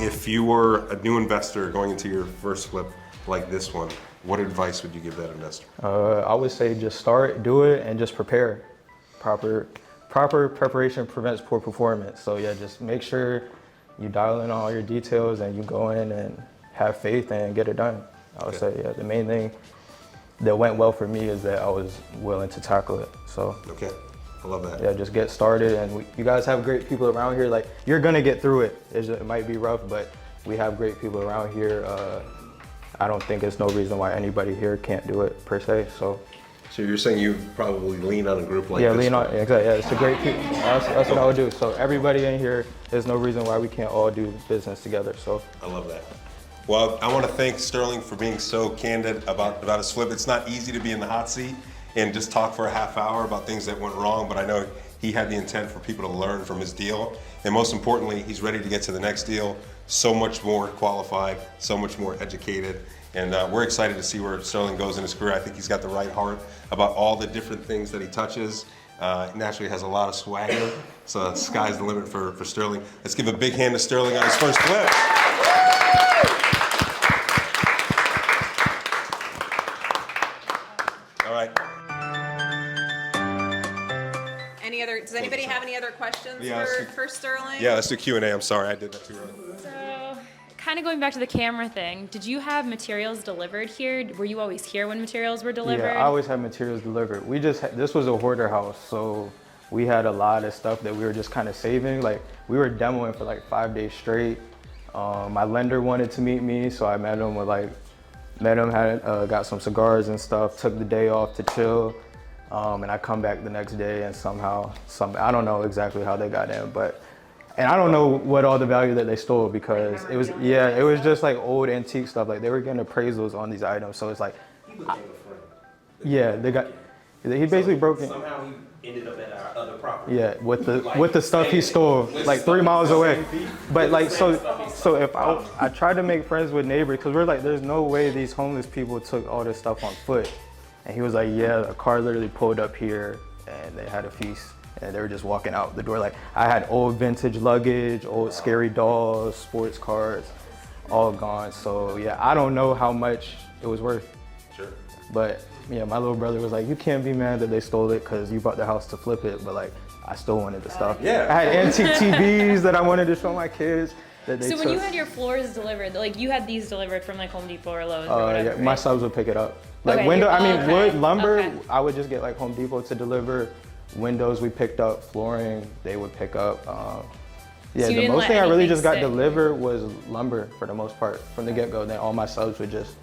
if you were a new investor going into your first flip like this one, what advice would you give that investor? I would say just start, do it, and just prepare. Proper preparation prevents poor performance. So yeah, just make sure you dial in all your details and you go in and have faith and get it done. I would say, yeah, the main thing that went well for me is that I was willing to tackle it. So Okay, I love that. yeah, just get started, and you guys have great people around here. Like, you're gonna get through it. It might be rough, but we have great people around here. I don't think there's no reason why anybody here can't do it per se. So you're saying you probably lean on a group like yeah, this? lean on, exactly. Yeah, it's a great people. That's what I would do. So everybody in here, there's no reason why we can't all do business together. So I love that. Well, I want to thank Sterling for being so candid about his flip. It's not easy to be in the hot seat and just talk for a half hour about things that went wrong, but I know he had the intent for people to learn from his deal. And most importantly, he's ready to get to the next deal, so much more qualified, so much more educated. And we're excited to see where Sterling goes in his career. I think he's got the right heart about all the different things that he touches. Naturally has a lot of swagger, so sky's the limit for Sterling. Let's give a big hand to Sterling on his first flip. All right. Does anybody have any other questions Yeah, for Sterling? Yeah, let's do Q&A. I'm sorry, I did that too early. So, kind of going back to the camera thing, did you have materials delivered here? Were you always here when materials were delivered? yeah, I always had materials delivered. This was a hoarder house, so we had a lot of stuff that we were just kind of saving. Like, we were demoing for like 5 days straight. My lender wanted to meet me, so I met him, got some cigars and stuff, took the day off to chill. And I come back the next day and somehow, I don't know exactly how they got in, and I don't know what all the value that they stole, because it was just like old antique stuff. Like, they were getting appraisals on these items, so it's like, he basically broke in. Somehow he ended up at our other property. Yeah, with the stuff he stole, like 3 miles away. But like, so if I tried to make friends with neighbors, because we're like, there's no way these homeless people took all this stuff on foot. And he was like, yeah, a car literally pulled up here and they had a feast and they were just walking out the door. Like, I had old vintage luggage, old scary dolls, sports cars, all gone. So yeah, I don't know how much it was worth. Sure. But yeah, my little brother was like, you can't be mad that they stole it because you bought the house to flip it. But like, I still wanted the stuff. Yeah. I had antique TVs that I wanted to show my kids that they So took. when you had your floors delivered, like you had these delivered from like Home Depot or Lowe's or whatever, yeah, my right? subs would pick it up. Like Okay, window, okay, wood, lumber, okay. I would just get like Home Depot to deliver. Windows we picked up, flooring they would pick up. Yeah, So you the didn't most let thing I really anything just got sit? delivered was lumber for the most part from the get-go. Then all my subs would just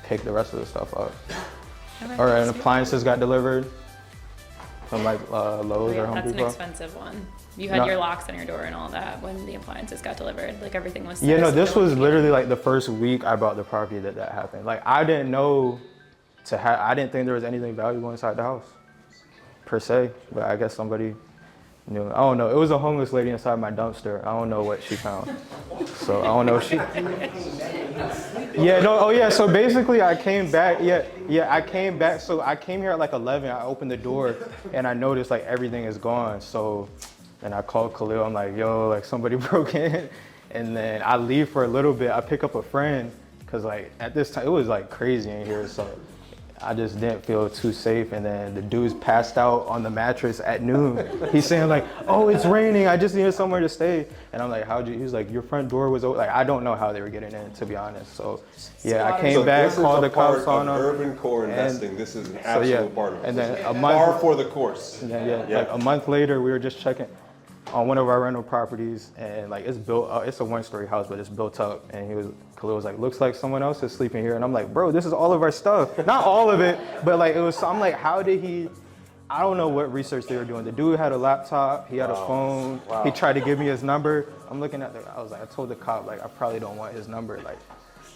pick the rest of the stuff up. Okay. All right, and appliances got delivered from like Lowe's or Home That's an Depot. expensive one. You had No. your locks on your door and all that when the appliances got delivered. Like everything was. Yeah, set no, so this no one was could- literally like the first week I bought the property that happened. Like, I didn't know I didn't think there was anything valuable inside the house, per se, but I guess somebody knew. I don't know, it was a homeless lady inside my dumpster. I don't know what she found. So I don't know if she, yeah, no, oh yeah, so basically I came back, I came back, so I came here at like 11, I opened the door, and I noticed like everything is gone, so then I called Khalil, I'm like, yo, like somebody broke in, and then I leave for a little bit, I pick up a friend, because like at this time, it was like crazy in here, so I just didn't feel too safe. And then the dude's passed out on the mattress at noon. He's saying like, oh, it's raining. I just needed somewhere to stay. And I'm like, how'd you? He was like, your front door was open. Like, I don't know how they were getting in, to be honest. So yeah, I came back, called the cops on them. Urban core investing. This is an absolute part of it. And then a Par month, for the course. like a month later, we were just checking on one of our rental properties, and like it's built up, it's a 1-story house, but it's built up. And Khalil was like, looks like someone else is sleeping here. And I'm like, bro, this is all of our stuff. Not all of it, but like it was, I'm like, how did he, I don't know what research they were doing. The dude had a laptop, he had a phone. He tried to give me his number. I'm looking at I was like, I told the cop, like, I probably don't want his number. Like,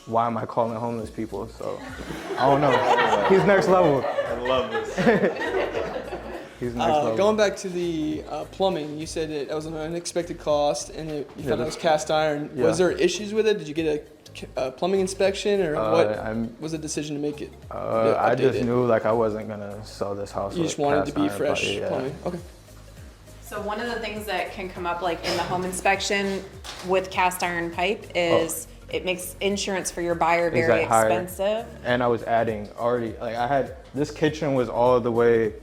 why am I calling homeless people? So I don't know. He's next level. I love this. He's next level. Going back to the plumbing, you said that was an unexpected cost, and you thought it was cast iron. Yeah. Was there issues with it? Did you get a plumbing inspection, or what was the decision to make it? I just knew like I wasn't gonna sell this house. You just wanted to be fresh plumbing. Okay. So one of the things that can come up like in the home inspection with cast iron pipe is it makes insurance for your buyer very expensive. And I was adding already, like this kitchen was all the way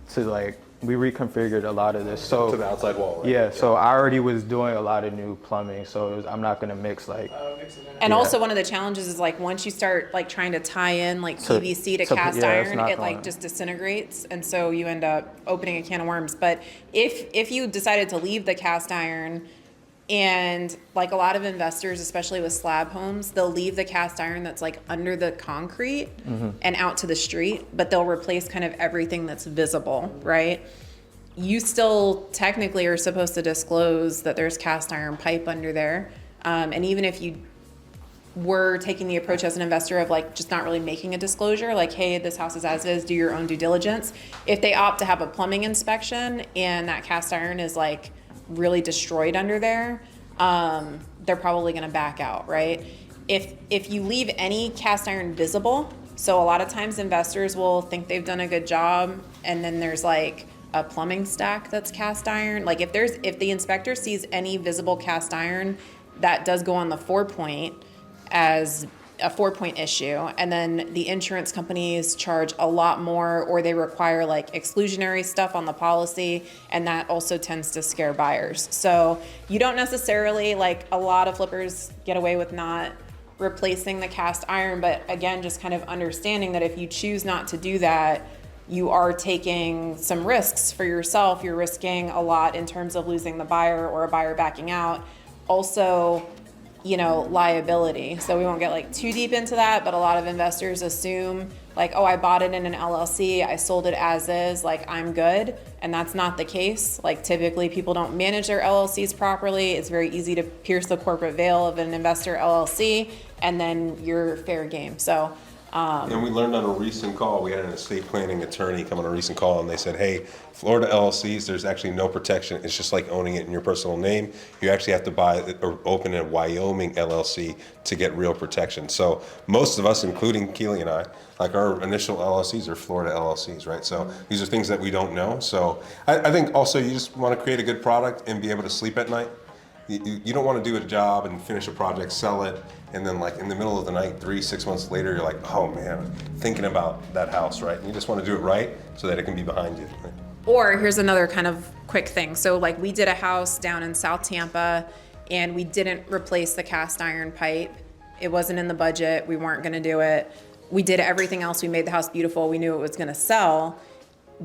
to like, we reconfigured a lot of this. So to the outside wall, right? Yeah, so I already was doing a lot of new plumbing, so I'm not gonna mix like. And also one of the challenges is like once you start like trying to tie in like PVC to cast iron, it like just disintegrates, and so you end up opening a can of worms. But if you decided to leave the cast iron, and like a lot of investors, especially with slab homes, they'll leave the cast iron that's like under the concrete and out to the street, but they'll replace kind of everything that's visible, right? You still technically are supposed to disclose that there's cast iron pipe under there. And even if you were taking the approach as an investor of like just not really making a disclosure, like, hey, this house is as is, do your own due diligence. If they opt to have a plumbing inspection and that cast iron is like really destroyed under there, they're probably going to back out, right? If you leave any cast iron visible, so a lot of times investors will think they've done a good job, and then there's like a plumbing stack that's cast iron. Like if the inspector sees any visible cast iron, that does go on the 4-point as a 4-point issue, and then the insurance companies charge a lot more, or they require like exclusionary stuff on the policy, and that also tends to scare buyers. So you don't necessarily, like a lot of flippers get away with not replacing the cast iron, but again, just kind of understanding that if you choose not to do that, you are taking some risks for yourself. You're risking a lot in terms of losing the buyer or a buyer backing out. Also, liability. So we won't get like too deep into that, but a lot of investors assume like, oh, I bought it in an LLC, I sold it as is, like I'm good. And that's not the case. Like typically people don't manage their LLCs properly. It's very easy to pierce the corporate veil of an investor LLC, and then you're fair game. So and we learned on a recent call, we had an estate planning attorney come on a recent call, and they said, hey, Florida LLCs, there's actually no protection. It's just like owning it in your personal name. You actually have to buy or open a Wyoming LLC to get real protection. So most of us, including Keely and I, like our initial LLCs are Florida LLCs, right? So these are things that we don't know. So I think also you just want to create a good product and be able to sleep at night. You don't want to do a job and finish a project, sell it, and then like in the middle of the night, 3-6 months later, you're like, oh man, thinking about that house, right? And you just want to do it right so that it can be behind you. Right? Or here's another kind of quick thing. So like we did a house down in South Tampa, and we didn't replace the cast iron pipe. It wasn't in the budget. We weren't going to do it. We did everything else. We made the house beautiful. We knew it was going to sell.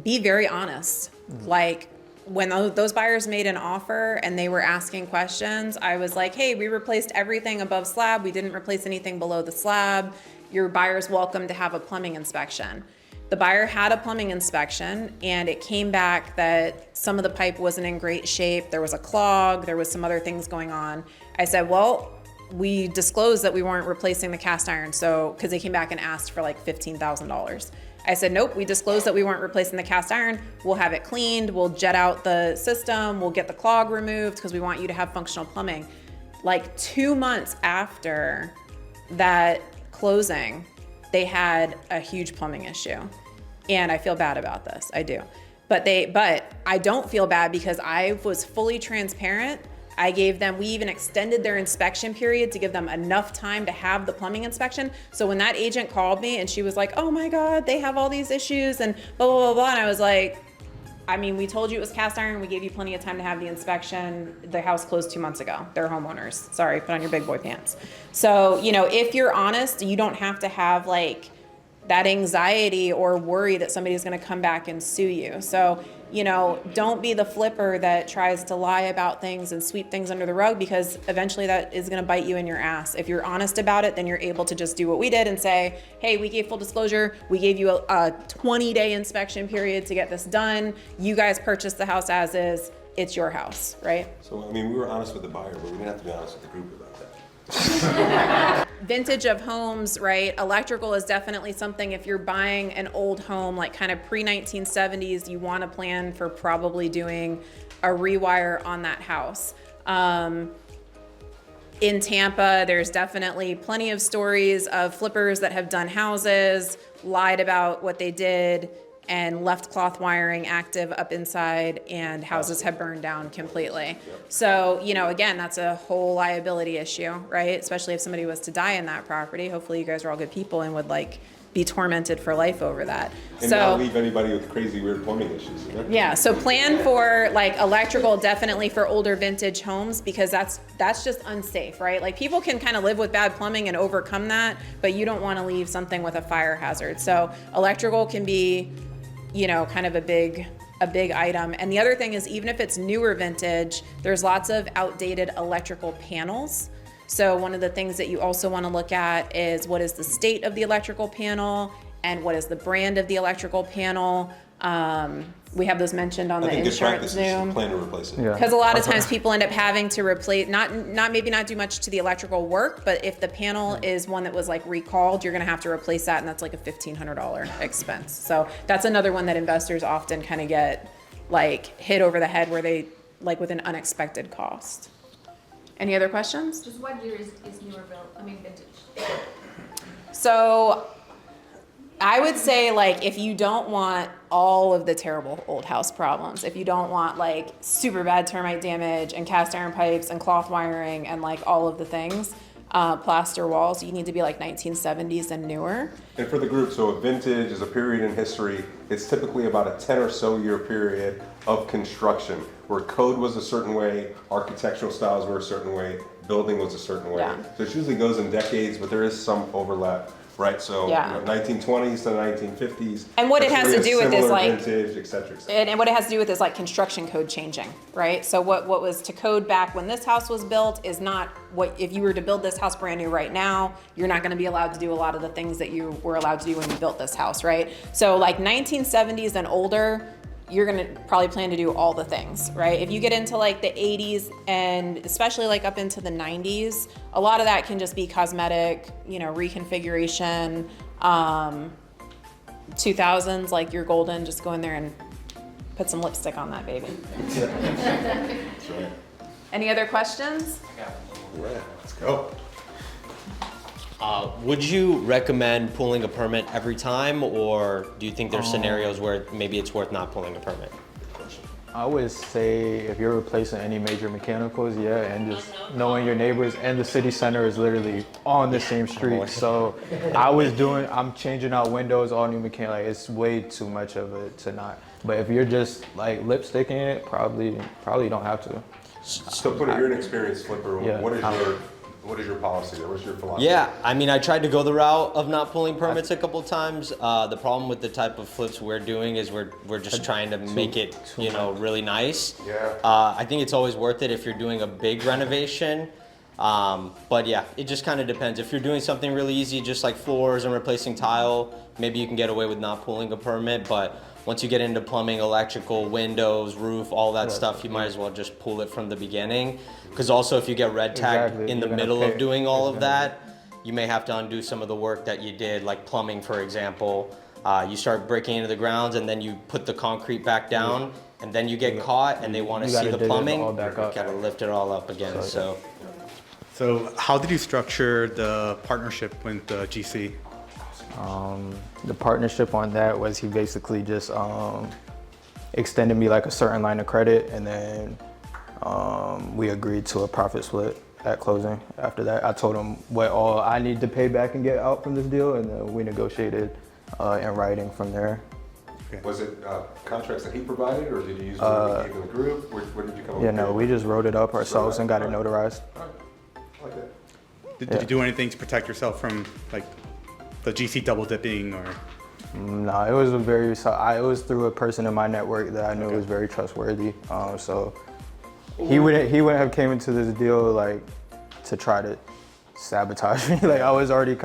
Be very honest. Like when those buyers made an offer and they were asking questions, I was like, hey, we replaced everything above slab. We didn't replace anything below the slab. Your buyer's welcome to have a plumbing inspection. The buyer had a plumbing inspection, and it came back that some of the pipe wasn't in great shape. There was a clog. There was some other things going on. I said, well, we disclosed that we weren't replacing the cast iron, so because they came back and asked for like $15,000. I said, nope, we disclosed that we weren't replacing the cast iron. We'll have it cleaned. We'll jet out the system. We'll get the clog removed because we want you to have functional plumbing. Like 2 months after that closing, they had a huge plumbing issue. And I feel bad about this. I do. But I don't feel bad because I was fully transparent. We even extended their inspection period to give them enough time to have the plumbing inspection. So when that agent called me and she was like, oh my God, they have all these issues and blah, blah, blah, blah. And I was like, I mean, we told you it was cast iron. We gave you plenty of time to have the inspection. The house closed 2 months ago. They're homeowners. Sorry, put on your big boy pants. So, you know, if you're honest, you don't have to have like that anxiety or worry that somebody's going to come back and sue you. So, you know, don't be the flipper that tries to lie about things and sweep things under the rug, because eventually that is going to bite you in your ass. If you're honest about it, then you're able to just do what we did and say, hey, we gave full disclosure. We gave you a 20-day inspection period to get this done. You guys purchased the house as is. It's your house, right? So, I mean, we were honest with the buyer, but we didn't have to be honest with the group about that. Vintage of homes, right? Electrical is definitely something. If you're buying an old home, like kind of pre-1970s, you want to plan for probably doing a rewire on that house. In Tampa, there's definitely plenty of stories of flippers that have done houses, lied about what they did, and left cloth wiring active up inside, and houses have burned down completely. So, you know, again, that's a whole liability issue, right? Especially if somebody was to die in that property. Hopefully you guys are all good people and would like be tormented for life over that. And not leave anybody with crazy, weird plumbing issues, you know? Yeah, so plan for like electrical definitely for older vintage homes, because that's just unsafe, right? Like people can kind of live with bad plumbing and overcome that, but you don't want to leave something with a fire hazard. So electrical can be, you know, kind of a big item. And the other thing is, even if it's newer vintage, there's lots of outdated electrical panels. So one of the things that you also want to look at is what is the state of the electrical panel and what is the brand of the electrical panel. We have those mentioned on the insurance Zoom. Plan to replace it. Yeah. Because a lot of times people end up having to replace, maybe not do much to the electrical work, but if the panel is one that was like recalled, you're gonna have to replace that, and that's like a $1,500 expense. So that's another one that investors often kind of get like hit over the head, where they like with an unexpected cost. Any other questions? Just what year is newer built? I mean, vintage. So I would say, like, if you don't want all of the terrible old house problems, if you don't want like super bad termite damage and cast iron pipes and cloth wiring and like all of the things, plaster walls, you need to be like 1970s and newer. And for the group, so a vintage is a period in history. It's typically about a 10 or so year period of construction where code was a certain way, architectural styles were a certain way, building was a certain way. Yeah. So it usually goes in decades, but there is some overlap, right? So Yeah. you know, 1920s to 1950s. And what it has to do with is, similar like- vintage, et cetera, et cetera. And what it has to do with is like construction code changing, right? So what was to code back when this house was built is not what, if you were to build this house brand new right now, you're not gonna be allowed to do a lot of the things that you were allowed to do when you built this house, right? So like 1970s and older, you're gonna probably plan to do all the things, right? If you get into like the 80s and especially like up into the 90s, a lot of that can just be cosmetic, you know, reconfiguration. 2000s, like you're golden, just go in there and put some lipstick on that baby. That's right. Any other questions? All right, let's go. Would you recommend pulling a permit every time, or do you think there's scenarios where maybe it's worth not pulling a permit? I would say if you're replacing any major mechanicals, yeah, and just knowing your neighbors, and the city center is literally on the same street. So I'm changing out windows, all new mechanical, like it's way too much of it to not. But if you're just like lipsticking it, probably don't have to. So put it, you're an experienced flipper. Yeah. What is your policy or what's your philosophy? Yeah, I mean, I tried to go the route of not pulling permits a couple times. The problem with the type of flips we're doing is we're just trying to make it, you know, really nice. Yeah. I think it's always worth it if you're doing a big renovation. But yeah, it just kind of depends. If you're doing something really easy, just like floors and replacing tile, maybe you can get away with not pulling a permit. But once you get into plumbing, electrical, windows, roof, all that stuff, you might as well just pull it from the beginning. Because also if you get red tagged in the middle of doing all of that, you may have to undo some of the work that you did, like plumbing, for example. You start breaking into the grounds and then you put the concrete back down and then you get caught and they want to see the plumbing. You gotta lift it all up again, so. So how did you structure the partnership with GC? The partnership on that was he basically just extended me like a certain line of credit, and then We agreed to a profit split at closing. After that, I told him what all I need to pay back and get out from this deal, and then we negotiated in writing from there. Was it contracts that he provided, or did you use what he gave in the group? Where did you come up Yeah, with no, we just wrote it up ourselves and got it notarized. I like that. Did you do anything to protect yourself from like the GC double dipping or? No, it was it was through a person in my network that I knew was very trustworthy. So he wouldn't have came into this deal like to try to sabotage me. Like I was already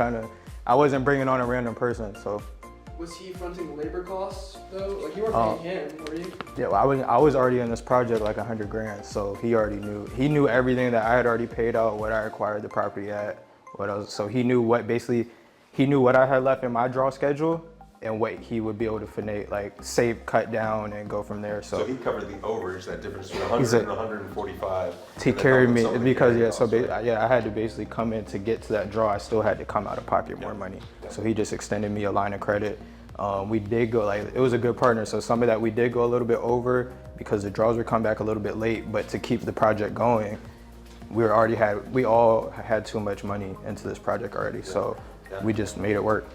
I wasn't bringing on a random person. So Was he fronting labor costs though? Like you weren't paying him, were you? yeah, well, I was already in this project like 100 grand. So he already knew. He knew everything that I had already paid out, what I acquired the property at, what else. So he knew he knew what I had left in my draw schedule and what he would be able to finesse, like save, cut down, and go from there. So he covered the overage, that difference between 100 and 145. He carried me because I had to basically come in to get to that draw. I still had to come out of pocket more money. So he just extended me a line of credit. We did go it was a good partner. So some of that we did go a little bit over because the draws would come back a little bit late. But to keep the project going, we all had too much money into this project already. So we just made it work.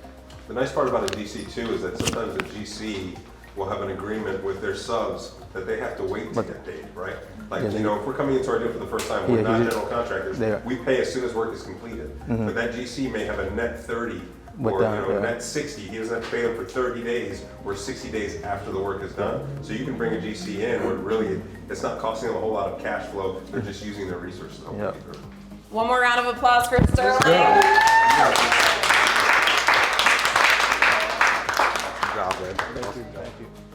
The nice part about a GC too is that sometimes a GC will have an agreement with their subs that they have to wait to get paid, right? Like, if we're coming into our deal for the first time, we're not general contractors. We pay as soon as work is completed. But that GC may have a net 30 or a net 60. He doesn't have to pay them for 30 days or 60 days after the work is done. So you can bring a GC in where really it's not costing them a whole lot of cash flow. They're just using their resources. One more round of applause for Sterling. Good job, man. Thank you.